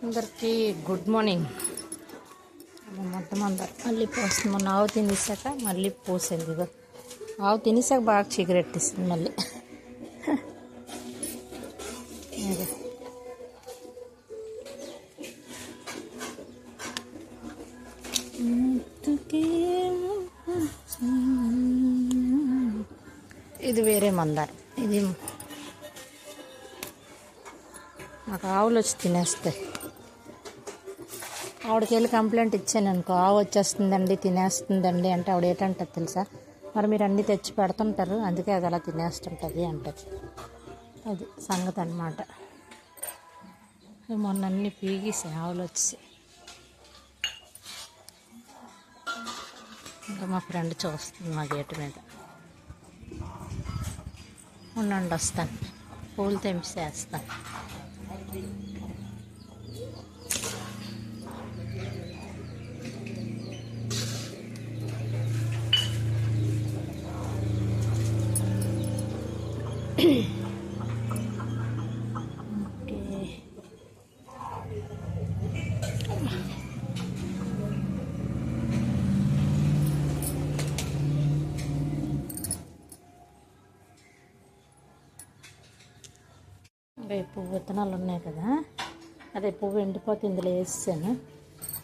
అందరికీ good morning. మొత్తం అందరు మళ్ళీ పోస్తుంది. మొన్న ఆవు తినేసాక మళ్ళీ పోసింది. ఇగో ఆవు తినేసాక బాగా చిగురెట్టిస్తుంది మళ్ళీ. ఇది వేరే మందారం. ఇది మాకు ఆవులు వచ్చి తినేస్తాయి. ఆవిడకి వెళ్ళి కంప్లైంట్ ఇచ్చాను అనుకో, ఆవు వచ్చేస్తుందండి తినేస్తుందండి అంటే ఆవిడ ఏంటంటుంది తెలుసా, మరి మీరు అన్నీ తెచ్చి పెడుతుంటారు అందుకే అది అలా తినేస్తుంటుంది అంటది. అది సంగతి అన్నమాట. మొన్న అన్నీ పీగేసాయి ఆవులు వచ్చి. ఇంకా మా ఫ్రెండ్ చూస్తుంది మా గేటు మీద. ఉండండి వస్తాను, పూలు తెంపేస్తాను. ఇంకా పువ్వు విత్తనాలు ఉన్నాయి కదా, అదే పువ్వు ఎండిపోతే ఇందులో వేసాను.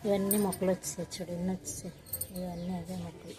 ఇవన్నీ మొక్కలు వచ్చేసాయి చూడు, ఎన్ని వచ్చేసాయి. ఇవన్నీ అదే మొక్కలు.